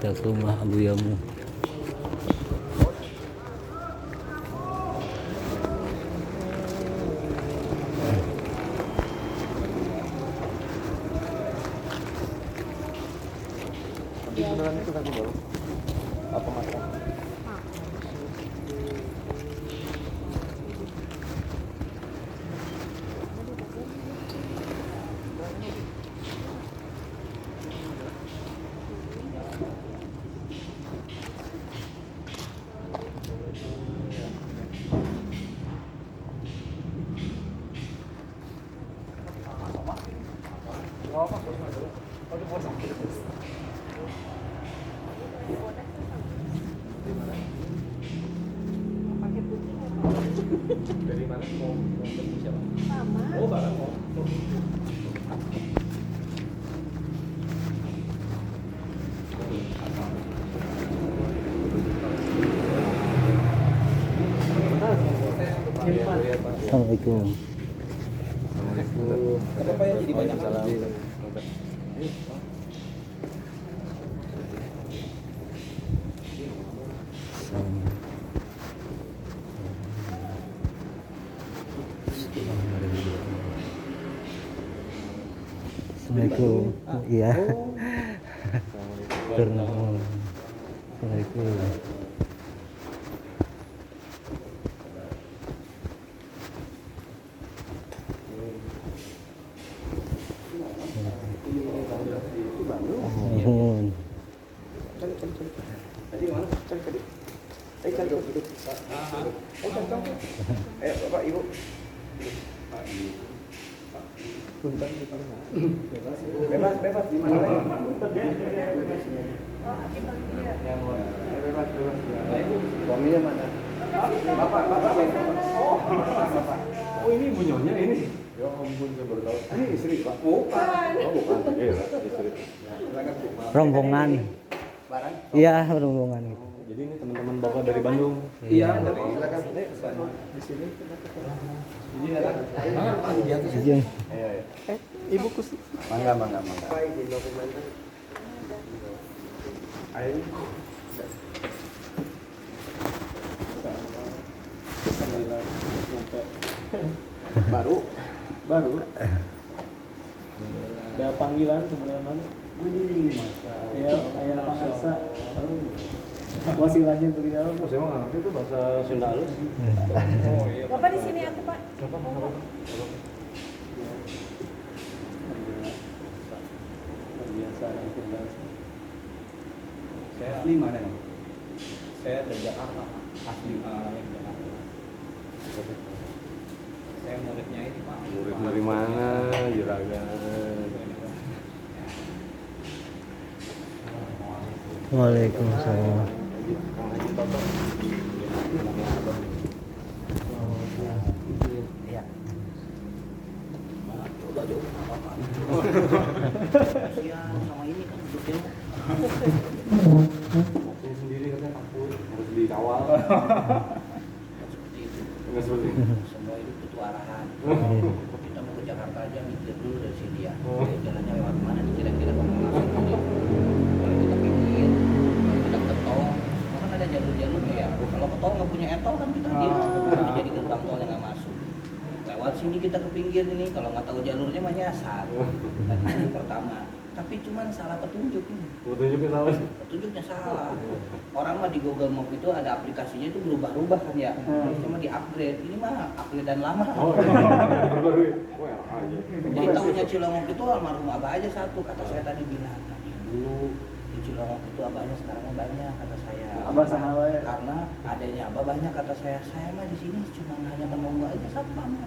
kita ke rumah Abu Yamu. Beneran itu kan baru apa masak? Dari mana mau ketemu siapa? Mama. Oh, barang mau. Assalamualaikum. Ada apa yang jadi banyak salam? Assalamualaikum. Iya. Assalamualaikum. Mohon. Tadi mana? Cari tadi. Cari duduk. Bapak Ibu. Punten di mana? Bebas di mana lagi? Bebas. Suaminya mana? Bapak. Oh, ini bunyonya ini. Ya ampun, saya baru tahu. Ini istri Pak. Bukan. Oh, bukan. Iya, istri. Rombongan. Barang? Iya, rombongan gitu. Jadi ini teman-teman Bapak dari Bandung. Iya. Dari silakan. Di sini. Jadi ada. Di atas. Izin. Iya. Ibu kus. Mangga. Ayo. Baru. Ada panggilan sebenarnya. Ya, ayah bahasa. Wasilahnya beliau. Saya mah ngerti itu bahasa Sunda halus. Oh iya. Bapak di sini aku, Pak. Biasa saya asli mana nih? Saya dari Jakarta. Asli yang Jakarta. Saya muridnya ini Pak. Murid dari mana? Juragan. Waalaikumsalam. Iya. Sama ini kan duduknya. Saya sendiri katanya takut harus dikawal. Seperti itu. Enggak seperti itu. Semua itu butuh arahan. Kita mau ke Jakarta aja mikir dulu dari sini ya. Jalannya lewat mana nih kira-kira kalau langsung ini. Kalau kita pinggir, kalau kita ke tol, kan ada jalur-jalurnya ya. Kalau ke tol nggak punya etol kan kita jadi gerbang tol yang nggak masuk. Lewat sini kita ke pinggir ini, kalau nggak tahu jalurnya mah nyasar. Tadi ini pertama. Tapi cuman salah petunjuk ini. Petunjuknya salah. Petunjuknya salah. Orang mah di Google Map itu ada aplikasinya itu berubah-ubah kan ya. Cuma di-upgrade. Ini mah upgrade dan lama. Oh, iya. Jadi tahunya Cilongok itu almarhum abah aja satu. Kata saya tadi bilang, tadi dulu di Cilongok itu abahnya sekarang mah banyak kata saya. Abah sahawa ya. Karena adanya abah banyak kata saya. Saya mah di sini cuma hanya menunggu aja satpam.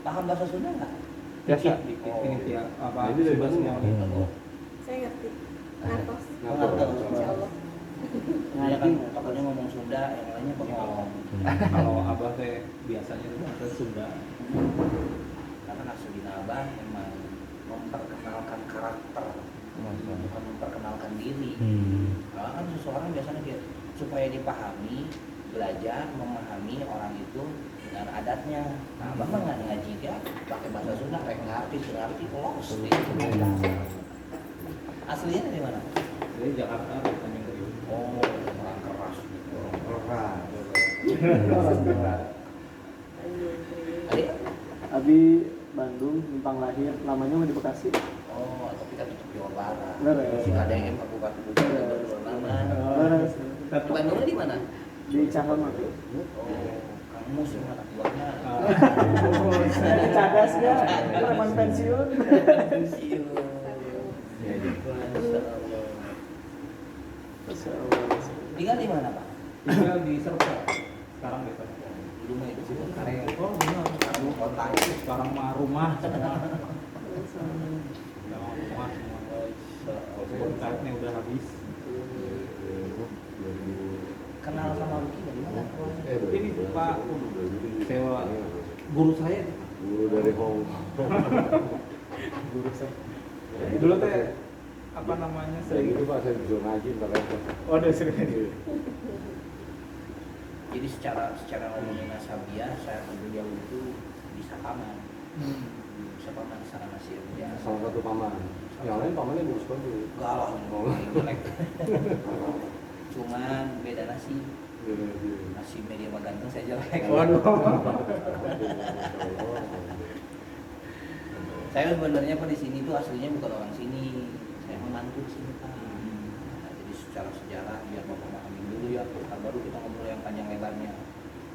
Paham bahasa Sunda nggak? Biasa. Dikit ya. Apa? Ini dari Bandung ya? Saya ngerti. Ngatos. Insya Allah. Dia kan pokoknya ngomong Sunda, yang lainnya bohong. Kalau abah teh biasanya itu bahasa Sunda. Karena aslinya abah emang memperkenalkan karakter, bukan memperkenalkan diri. Nah, kan seseorang biasanya dia supaya dipahami, belajar memahami orang itu dengan adatnya. Nah, abah mah nggak ngaji dia pakai bahasa Sunda lah kayak ngerti los. Aslinya dari mana? Dari Jakarta, dari Tanjung Priok. Oh, orang keras gitu. Adik? Abi Bandung, Numpang lahir, lamanya mah di Bekasi. Oh, tapi kan tetap Jawa Barat. Bener. Masih ada yang kabupaten Beres. Bandungnya di mana? Di Cangkem. Oh, Kang Mus yang anak buahnya. Cadas ya, preman pensiun. Pensiun. Masya Allah. Tinggal di mana, Pak? Tinggal di Serpong. Sekarang di Serpong. Di rumah itu sih karya. Oh, benar. Aduh, kota itu. Sekarang mah rumah semua. Rumah semua. Kontraknya udah habis. Kenal sama Ruki dari mana? Ini Pak sewa guru saya. Guru dari Hong. Guru saya. Dulu teh apa namanya Saya sering. gitu Pak, saya bisa ngaji ntar aja. Oh, udah sering aja. Jadi secara ngomongin Nasabiah, saya beliau itu bisa paman. Bisa paman sana masih ya. Salah satu paman. Yang lain pamannya bagus banget. Enggak lah, jelek. Cuman beda nasi. Nasi media mah ganteng saya jelek. Waduh. Saya sebenarnya Pak di sini tuh aslinya bukan orang sini. Saya membantu di sini Pak. Nah, jadi secara sejarah biar Bapak pahami dulu ya. Ntar baru kita ngobrol yang panjang lebarnya.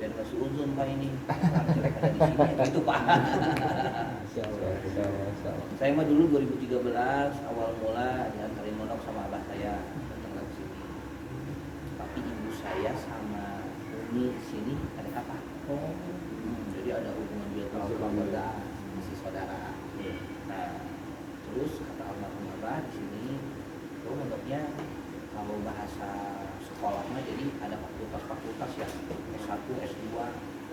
Biar nggak seuzon Pak ini. Orang jelek ada di sini. Gitu Pak. Saya mah dulu 2013 awal mula diantarin mondok sama abah saya datang ke sini. Tapi ibu saya sama Umi sini ada apa? Jadi ada hubungan bilateral keluarga, masih saudara. Nah, terus kata almarhum abah di sini, itu mondoknya kalau bahasa sekolahnya jadi ada fakultas ya, S1, S2.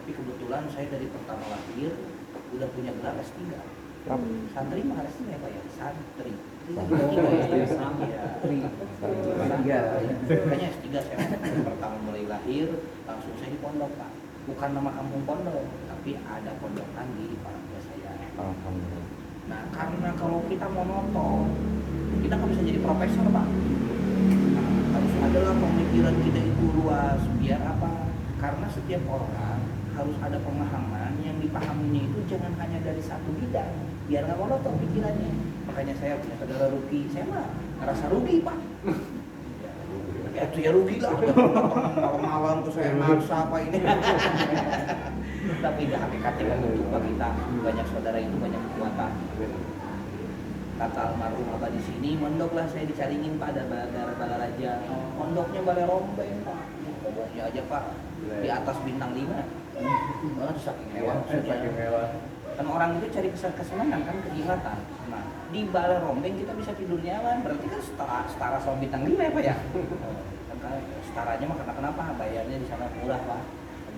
Tapi kebetulan saya dari pertama lahir udah punya gelar S3. Santri mah S3 ya Pak ya? Santri. Santri. Makanya S3 saya pertama mulai lahir langsung saya di pondok Pak. Bukan nama kampung pondok, tapi ada pondokan di Parangga saya. Nah karena kalau kita monoton, kita nggak bisa jadi profesor Pak. Harus adalah pemikiran kita itu luas. Biar apa? Karena setiap orang harus ada pemahaman yang dipahaminya itu jangan hanya dari satu bidang. Biar nggak monoton pikirannya. Makanya saya punya saudara Ruki, saya mah ngerasa rugi Pak. Ya itu ya rugi lah. Kalau malam tuh saya maksa apa ini. Tapi itu hakikatnya kan untuk kita banyak saudara itu banyak kekuatan. Kata almarhum abah di sini, mondoklah saya dicaringin Pak, ada Balaraja. Mondoknya Balai Rombeng Pak. Pokoknya aja Pak di atas bintang 5. Saking mewah maksudnya. Kan orang itu cari kesenangan kan, kenikmatan. Nah, di Balai Rombeng kita bisa tidur nyaman, berarti kan setara sama bintang 5 ya Pak ya? Kan setaranya mah kenapa? Bayarnya di sana murah Pak.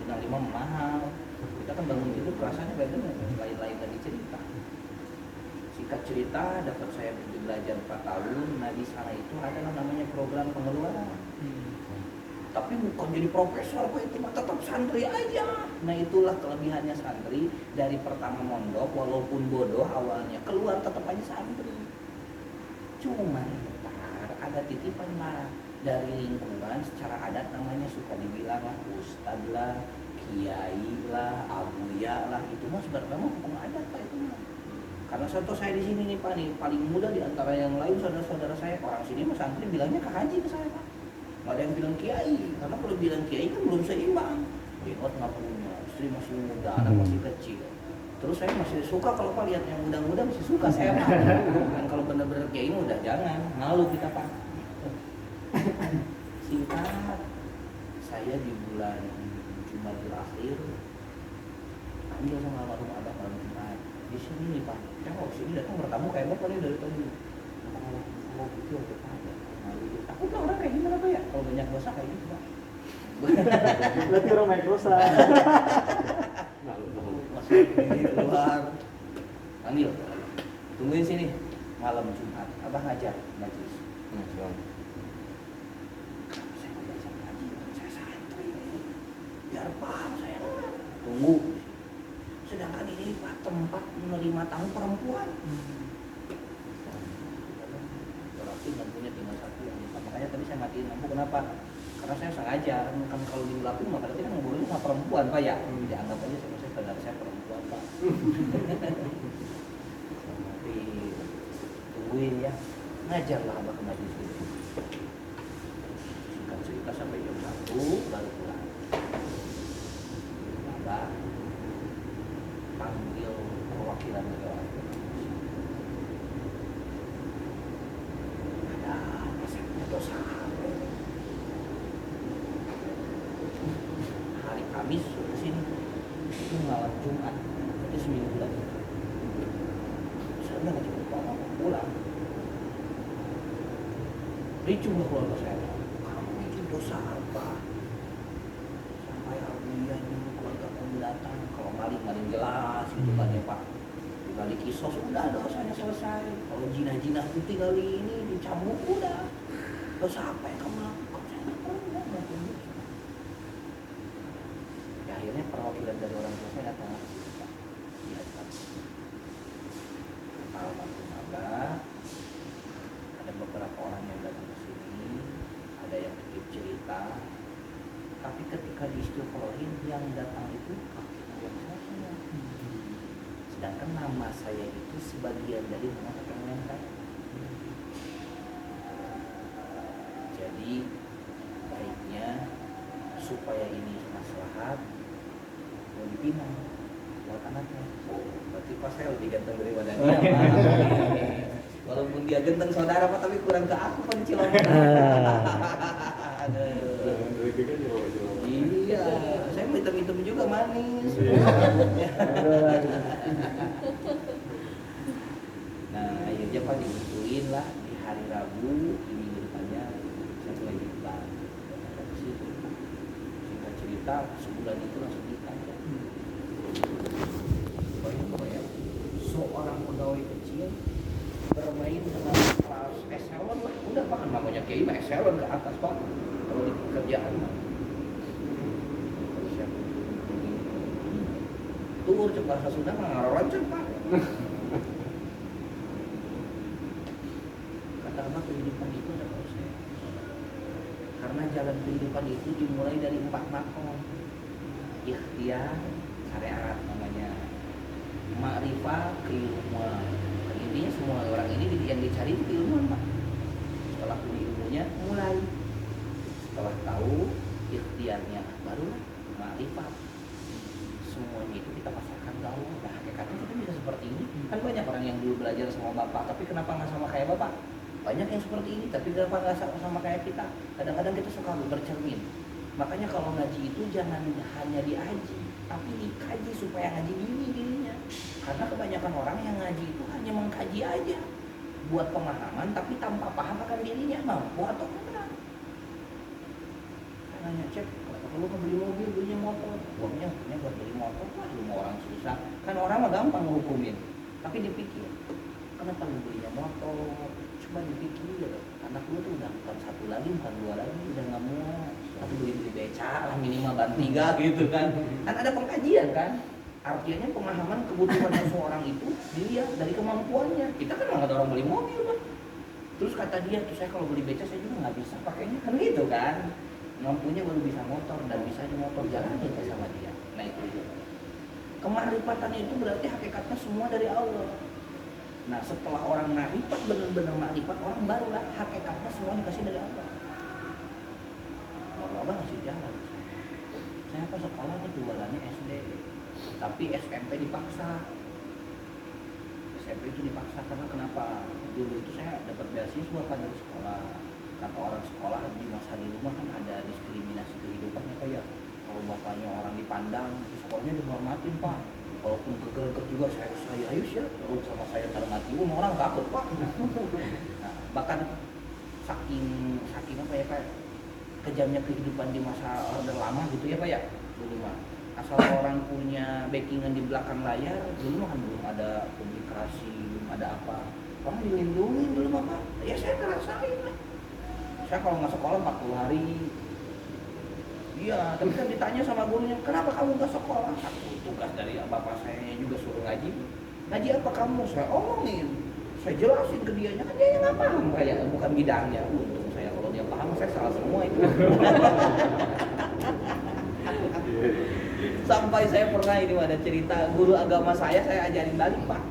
Bintang 5 mahal. Kita kan bangun tidur rasanya beda, lain-lain dari cerita. Singkat cerita, dapat saya belajar 4 tahun. Nah di sana itu adalah namanya program pengeluaran. Tapi bukan jadi profesor Pak, itu mah tetap santri aja. Nah itulah kelebihannya santri. Dari pertama mondok, walaupun bodoh awalnya, keluar tetap aja santri. Cuman ntar ada titipan lah dari lingkungan. Secara adat namanya suka dibilang lah ustad lah, kiai lah, abuya lah. Itu mah sebenarnya mah hukum adat Pak itu mah. Karena contoh saya di sini nih Pak nih, paling muda di antara yang lain saudara-saudara saya, orang sini mah santri bilangnya ke haji ke saya Pak. Nggak ada yang bilang kiai, karena kalau bilang kiai kan belum seimbang. Dengot nggak punya, istri masih muda, anak masih kecil. Terus saya masih suka kalau Pak lihat yang muda-muda masih suka saya Pak. Dan kalau benar-benar kiai muda jangan, malu kita Pak. Singkat, saya di bulan Jumadil Akhir ambil sama almarhum abah malam Jumat. Di sini nih Pak, saya mau sini datang bertamu kayak Bapak nih dari tadi. Mau gitu ya Pak. Aku tuh orang kayak gimana Pak ya? Kalau banyak dosa kayak gitu Pak. Berarti orang main dosa. Masih di luar. Panggil. Tungguin sini malam Jumat. Abah ngajar majlis. Saya mau belajar ngaji, saya santri. Biar paham saya. Tunggu. Sedangkan ini Pak tempat menerima tamu perempuan. Berarti lampunya tinggal satu. Makanya tadi saya matiin lampu, kenapa? Karena saya sengaja, kan kalau di belakang mah berarti kan ngobrolnya sama perempuan Pak ya. Dianggap aja saudara saya perempuan Pak. Tapi tungguin ya, ngajarlah abah ke majlis itu. Singkat cerita sampai jam 1 baru pulang. Abah panggil perwakilan dari orang tua. Ada apa saya punya dosa apa? Hari Kamis ke sini itu malam Jumat, itu seminggu lagi. Saya udah nggak cukup lama pulang. Ricu lah keluarga saya. Kamu itu dosa apa? Sampai Alhamdulillah keluarga kamu datang. Kalau maling jelas gitu kan ya Pak. Tinggal kisos udah dosanya selesai. Kalau jinah-jinah putih kali ini dicambuk udah. Dosa apa yang kamu lakukan? Saya nggak pernah melakukan dosa. Ya, akhirnya perwakilan dari orang tua saya datang ke situ Pak. Dia datang. Alhamdulillah ada beberapa orang yang datang ke sini, ada yang titip cerita. Tapi ketika diistighfarin yang datang itu kakek yang saya. Sedangkan nama saya itu sebagian dari nama kakek yang saya. Jadi baiknya supaya ini maslahat mau dipinang buat anaknya. Berarti pas saya lebih ganteng daripada dia. Walaupun dia ganteng saudara Pak, tapi kurang ke aku Pak Cilong. Iya, saya mau hitam-hitam juga manis. Nah, akhirnya Pak dibutuhin lah di hari Rabu di minggu depannya saya mulai diulang. Singkat cerita sebulan itu langsung ditanya. Bayang-bayang seorang pegawai kecil bermain dengan kelas eselon lah, udah Pak, namanya kiai mah eselon ke atas Pak kalau di kerjaan mah. Tur cek bahasa Sunda mah ngaronceng Pak. Kata Abah, kehidupan itu ada proses. Karena jalan kehidupan itu dimulai dari 4 makom. Ikhtiar, syariat namanya. Ma'rifah, keilmuan. Intinya semua orang ini yang dicari itu keilmuan Pak. Setelah punya ilmunya mulai. Setelah tahu ikhtiarnya baru ma'rifat. Semuanya itu kita pasarkan ke Allah. Nah, hakikatnya kita bisa seperti ini. Kan banyak orang yang dulu belajar sama Bapak, tapi kenapa nggak sama kayak Bapak? Banyak yang seperti ini, tapi kenapa nggak sama kayak kita? Kadang-kadang kita suka bercermin. Makanya kalau ngaji itu jangan hanya diaji, tapi dikaji supaya ngaji dirinya. Karena kebanyakan orang yang ngaji itu hanya mengkaji aja, buat pemahaman, tapi tanpa paham akan dirinya mampu atau enggak. Saya nanya, cek, kalau mau beli mobil, belinya motor, uangnya buat beli motor, wah rumah orang susah. Kan orang mah gampang ngehukumin, tapi dipikir, kenapa lu belinya motor? Coba dipikir, anak lu tuh udah bukan 1 lagi, bukan 2 lagi, udah nggak mau, tapi beli beca lah minimal ban 3 gitu kan. Kan ada pengkajian kan? Artinya pemahaman kebutuhan seseorang itu dilihat dari kemampuannya. Kita kan nggak ada orang beli mobil kan. Terus kata dia, tuh saya kalau beli beca saya juga nggak bisa pakainya kan gitu kan. Mampunya baru bisa motor dan bisanya motor jalan aja sama dia. Nah itu juga. Kemakrifatan itu berarti hakikatnya semua dari Allah. Nah setelah orang makrifat benar-benar makrifat, orang barulah hakikatnya semua dikasih dari Allah. Allah ngasih jalan. Saya apa sekolahnya jualannya SD, tapi SMP dipaksa. SMP itu dipaksa karena kenapa? Dulu itu saya dapat beasiswa kan dari sekolah. Kata orang sekolah di masa di rumah kan ada diskriminasi kehidupannya kayak kalau bapaknya orang dipandang, sekolahnya dihormatin Pak. Walaupun keger-keger juga saya ayus ya, terus sama saya termati, orang takut Pak. Nah, bahkan saking apa ya Pak, kejamnya kehidupan di masa order lama gitu ya Pak ya, dulu mah. Asal orang punya backingan di belakang layar, dulu mah kan belum ada publikasi, belum ada apa. Orang dilindungi dulu mah Pak. Ya saya ngerasain lah. Saya kalau nggak sekolah 40 hari. Iya, tapi kan ditanya sama gurunya, kenapa kamu nggak sekolah? Aku tugas dari bapak saya juga suruh ngaji. ngaji apa kamu? Saya omongin, saya jelasin ke dianya, kan dia nggak paham kayak bukan bidangnya. Untung saya kalau dia paham, saya salah semua itu. Sampai saya pernah ini ada cerita guru agama saya ajarin balik Pak,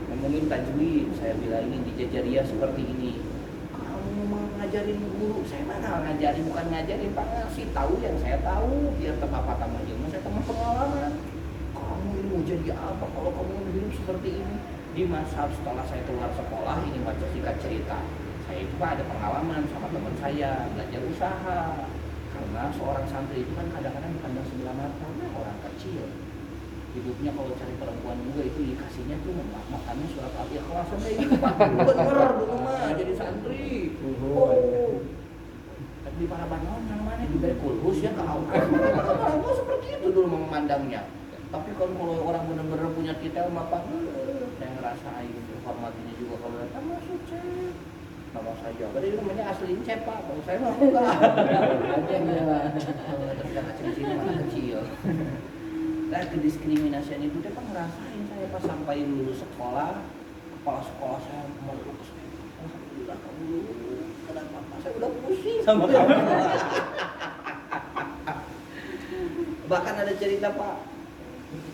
ngomongin tajwid. Saya bilang ini di Jajaria seperti ini. Kamu mau ngajarin guru, saya mana ngajarin, bukan ngajarin Pak, ngasih tahu yang saya tahu biar apa tambah ilmu, saya tambah pengalaman. Kamu ini mau jadi apa kalau kamu hidup seperti ini? Di masa setelah saya keluar sekolah ini baca singkat cerita, saya itu Pak ada pengalaman sama teman saya belajar usaha. Karena seorang santri itu kan kadang-kadang dipandang sebelah mata, orang kecil. Hidupnya kalau cari perempuan juga itu dikasihnya tuh makannya surat Al-Ikhlas sampai gitu Pak. Bener dulu mah jadi santri. Oh. Tapi di para banon yang mana diberi kulhus ya ke Allah. Seperti itu dulu memandangnya. Tapi kalau orang benar-benar punya titel mah Pak, saya ngerasain hormatinya juga kalau datang masuk cek. Nama saya, berarti namanya asli Incep Pak, kalau saya mah enggak. Aja enggak. Tapi kan kecil sini mana kecil. Nah, kediskriminasian itu dia kan ngerasain saya pas sampai lulus sekolah, kepala sekolah saya meluk saya. Alhamdulillah kamu kenapa Pak? Saya udah pusing sama kamu. Bahkan ada cerita Pak,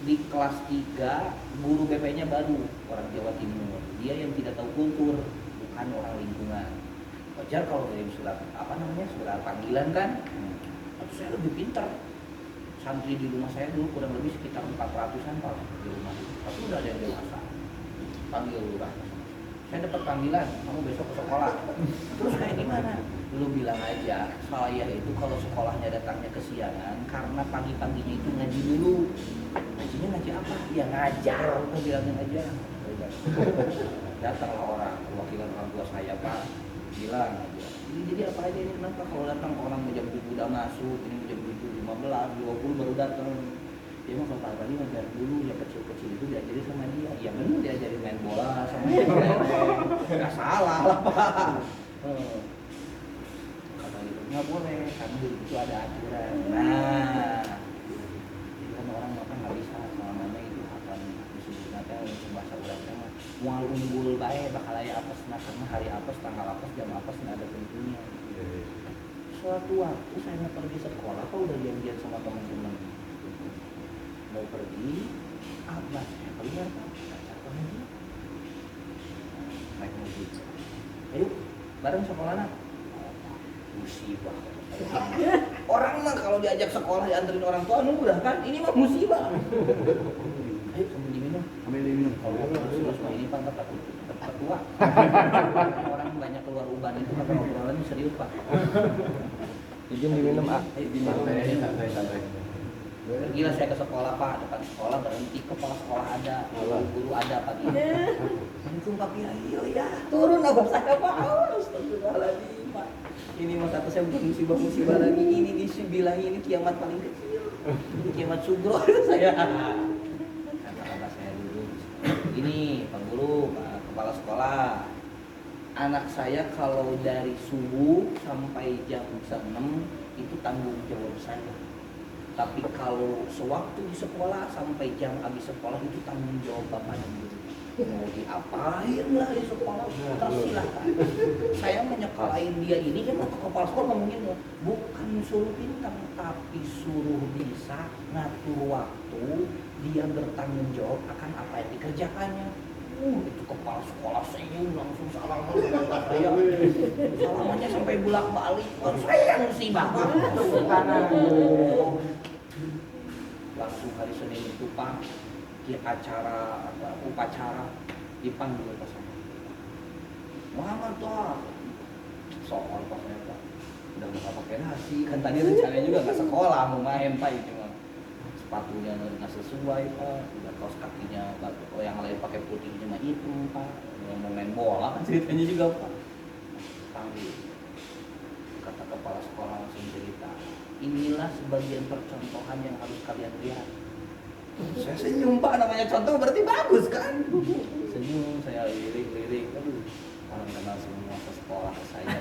di kelas 3 guru BP-nya baru orang Jawa Timur. Dia yang tidak tahu kultur, orang lingkungan. Wajar kalau dari surat surat panggilan kan. Atau saya lebih pintar. Santri di rumah saya dulu kurang lebih sekitar 400-an Pak di rumah. Tapi udah ada yang dewasa. Panggil lurah. Saya dapat panggilan, kamu besok ke sekolah. Terus kayak gimana? Lu bilang aja, saya itu kalau sekolahnya datangnya kesiangan karena pagi-paginya itu ngaji dulu. Ngajinya ngaji apa? Ya ngajar, udah bilangin aja. Datanglah orang perwakilan orang tua saya Pak, bilang aja jadi apa aja ini, kenapa kalau datang orang jam 7 udah masuk, ini jam 7:15, 20 baru datang. Dia mah kalau pagi ngajar dulu, yang kecil-kecil itu diajarin sama dia. Ya bener diajarin main bola sama dia. Nggak salah lah Pak. Kata gitu nggak boleh, karena itu ada aturan. Nah, jadi kan orang makan nggak bisa selamanya itu akan disebutnya untuk bahasa Belanda. Mual unggul baik bakal aya apes karena hari apes, tanggal apes, jam apes nggak ada tentunya. Suatu waktu saya mau pergi sekolah, kok udah janjian sama teman-teman mau pergi, abah saya keluar Pak, ajak pengajian, naik mobil, ayo bareng sekolah nak, musibah. Orang mah kalau diajak sekolah dianterin orang tua udah kan, ini mah musibah. Ayo sambil diminum. Terus ini Pak tempat tua. Orang banyak keluar uban itu kata obrolannya serius Pak. Izin diminum Ayo diminum. Pergilah saya ke sekolah Pak, depan sekolah berhenti, kepala sekolah ada, guru ada pagi. Assalamualaikum Pak Kiai, ya turun abah saya Pak. Astagfirullahaladzim Pak. Ini mah kata saya bukan musibah lagi, ini dibilang ini kiamat paling kecil. Ini kiamat sugro saya. Ini Pak Guru, Pak Kepala Sekolah, anak saya kalau dari subuh sampai jam 6 itu tanggung jawab saya. Tapi kalau sewaktu di sekolah sampai jam habis sekolah itu tanggung jawab bapaknya. Mau diapain lah di sekolah, tersilahkan. Saya menyekolahin dia ini kan ke kepala sekolah ngomongin bukan suruh pintar, tapi suruh bisa ngatur waktu, dia bertanggung jawab akan apa yang dikerjakannya. Itu kepala sekolah senyum langsung salam sama saya. Salamannya sampai bolak-balik. Sayang sih Bapak. Langsung hari Senin itu Pak, di upacara dipanggil ke sana. Muhammad tuh soal Pak saya Pak. Udah nggak pakai nasi. Kan tadi rencananya juga nggak sekolah mau main Pak itu mah. Sepatunya nggak sesuai Pak, udah kaos kakinya kalau yang lain pakai putihnya mah itu Pak, yang mau main bola kan ceritanya juga Pak. Panggil, kata kepala sekolah langsung cerita, inilah sebagian percontohan yang harus kalian lihat. Saya senyum Pak, namanya contoh berarti bagus kan? Senyum, saya lirik, aduh orang kenal semua ke sekolah ke saya.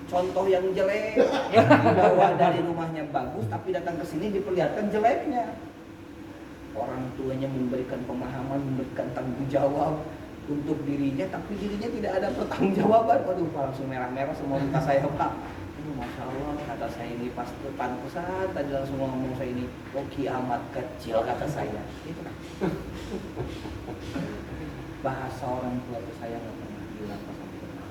Contoh yang jelek, dibawa dari rumahnya bagus, tapi datang ke sini diperlihatkan jeleknya. Orang tuanya memberikan pemahaman jawab untuk dirinya, tapi dirinya tidak ada pertanggungjawaban. Waduh, Pak, langsung merah-merah semua muka saya, Pak. Masya Allah, kata saya ini pas depan pusat tadi langsung ngomong saya ini, oh kiamat kecil kata saya. Itu kan bahasa orang tua itu saya nggak pernah bilang pas sampai kenal.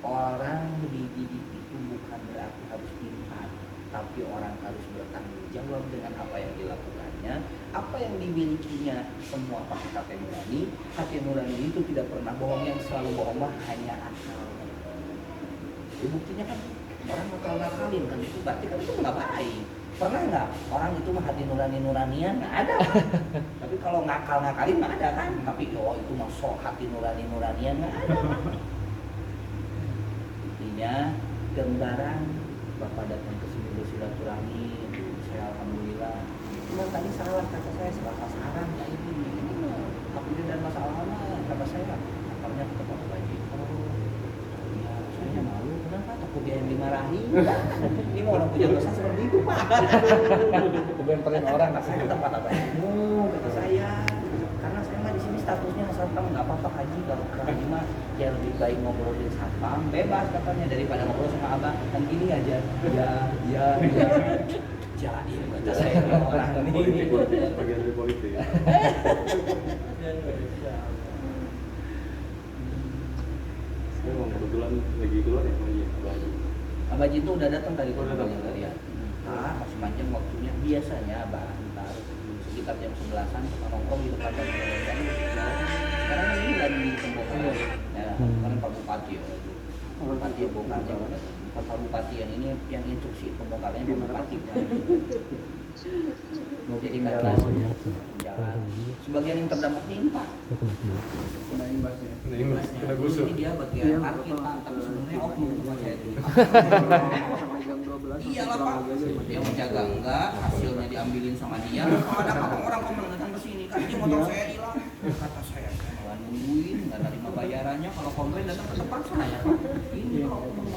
Orang dididik itu bukan berarti harus pintar, tapi orang harus bertanggung jawab dengan apa yang dilakukannya, apa yang dimilikinya. Semua pakai hati nurani. Hati nurani itu tidak pernah bohong, yang selalu bohong mah hanya akal. Buktinya kan orang ngakal-ngakalin kan, itu berarti kan itu nggak baik. Pernah nggak orang itu mah hati nuranian? Nggak ada. Tapi kalau ngakal-ngakalin nggak ada kan. Tapi oh itu mah sok hati nuranian nggak ada. Intinya gambaran Bapak datang ke sini bersilaturahmi, saya alhamdulillah. Cuma tadi salah kata saya, salah saran ya ini mah tapi dan masalah kata saya akarnya ke tempat wajib. Malu, kenapa takut dia yang dimarahi? Ini mau orang punya dosa seperti itu, Pak. Kebemparin orang. Kata saya ke tempat apa? Kata saya, karena saya mah di sini statusnya satpam, nggak apa-apa haji. Kalau haji mah ya lebih baik ngobrolin satpam, bebas katanya daripada ngobrol sama abang. Kan gini aja, ya. Jadi kata saya orang ini. Bagian dari politik. Memang kebetulan lagi keluar ya Abaji. Abaji itu udah datang tadi Udah datang. lihat. Masih panjang waktunya. Biasanya ntar sekitar jam 11-an suka nongkrong di depan dan sekarang ini lagi di pembongkaran. Ya, kan Pak Bupati ya. Pak Bupati bongkarnya. Pak Bupati yang ini yang instruksi pembongkarannya Pak Bupati. Jadi kan jalan. Sebagian yang terdampak ini Pak. Kena gusur. Ini dia bagian parkir Pak, tapi sebenarnya oknum tempat saya itu. Sampai jam 12. Iyalah Pak, dia menjaga enggak, hasilnya diambilin sama dia. Kalau ada orang datang ke sini, kan ini motor saya hilang. Kata saya malah nungguin, nggak nerima bayarannya. Kalau komplain datang ke tempat saya. Ini oknum.